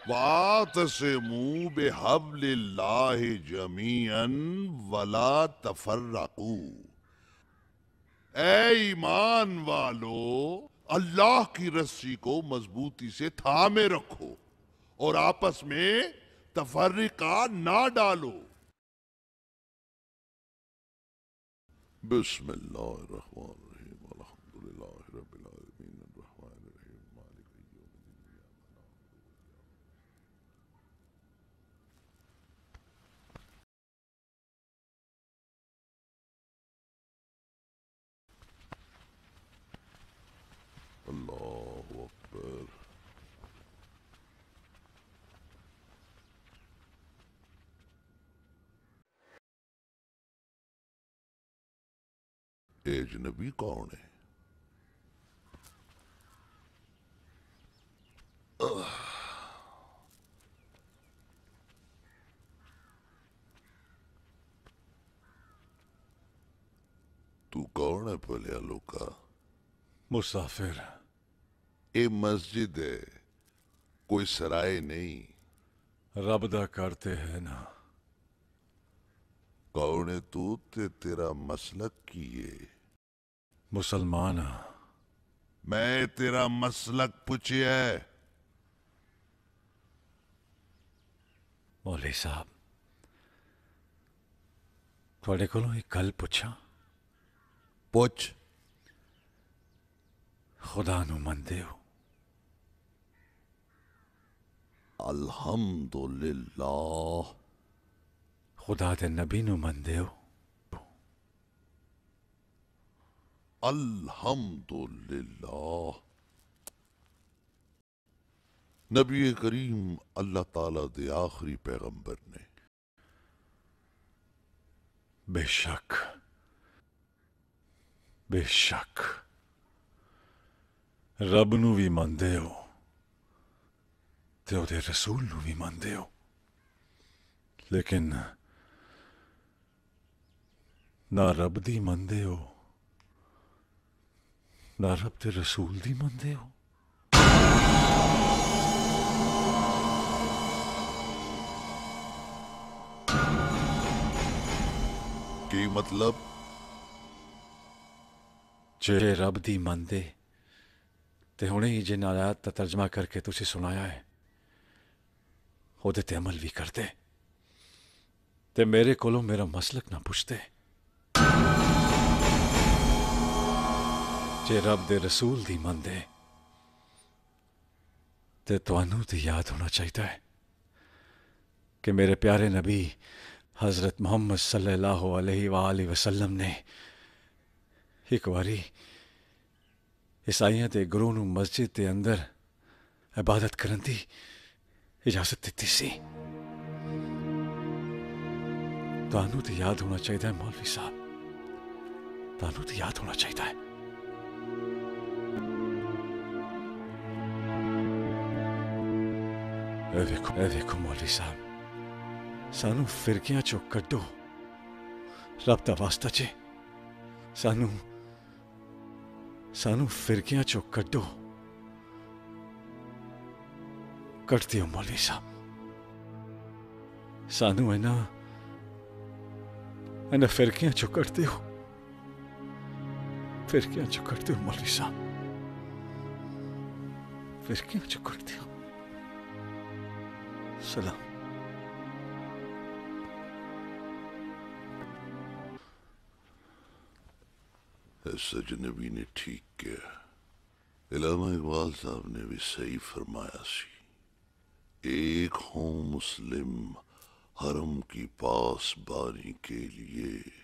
وَاعْتَصِمُوا بِحَبْلِ اللَّهِ جَمِيعًا وَلَا تَفَرَّقُوا۔ اے ایمان والو، اللہ کی رسی کو مضبوطی سے تھامے رکھو اور آپس میں تفرقہ نہ ڈالو۔ بسم اللہ الرحمن الرحیم، الحمدللہ رب العالمین، الرحمن الرحیم، مالک یوم الدین۔ اللہ اکبر۔ اجنبی کون ہے؟ تو کون ہے پلیا لوکا؟ مسافر۔ اے مسجد ہے، کوئی سرائے نہیں۔ رب دا کرتے ہیں نا۔ کون ہے تو تے تیرا مسلک کی ہے؟ مسلمان۔ میں تیرا مسلک پوچھیا ہے۔ مولوی صاحب تھوڑے کولوں ایک گل پوچھاں؟ پوچھ۔ خدا نو مندے ہو؟ الحمدللہ۔ خدا دے نبی نو مندے ہو؟ الحمدللہ۔ نبی کریم اللہ تعالیٰ دے آخری پیغمبر نے۔ بے شک بے شک۔ رب نو بھی مندے ہو تے او دے رسول نو بھی مندے ہو، لیکن نہ رب دی مندے ہو نہ رب دے رسول دی مندے ہو۔ کی مطلب؟ جے رب دی مندے تے ہنے ہی جن آیات دا ترجمہ کر کے تسی سنایا ہے او دے تے عمل بھی کرتے تے میرے کولوں میرا مسلک نہ پوچھتے۔ جے رب دے رسول دی مندے تے تانوں تے یاد ہونا چاہیے کہ میرے پیارے نبی حضرت محمد صلی اللہ علیہ وآلہ وسلم نے ایک واری عیسائیاں دے گروہ نو مسجد دے اندر عبادت کرن دی اجازت دیتی سی۔ تانوں تے یاد ہونا چاہیے مولوی صاحب، تانوں تے یاد ہونا چاہیے۔ اے دیکھو مولوی صاحب، سانو فرقیاں چو کڈو، رب دا واسطہ چے سانو فرقیاں چو کڈو۔ کٹ دیو مولوی صاحب، سانو اینا فرقیاں چو کٹ دیو، فرقیاں چو کٹ دیو مولوی صاحب، فرقیاں چو کٹ دیو۔ سلام۔ اجنبی نے ٹھیک کیا، علامہ اقبال صاحب نے بھی صحیح فرمایا سی۔ ایک ہوں مسلم حرم کی پاس بانی کے لیے،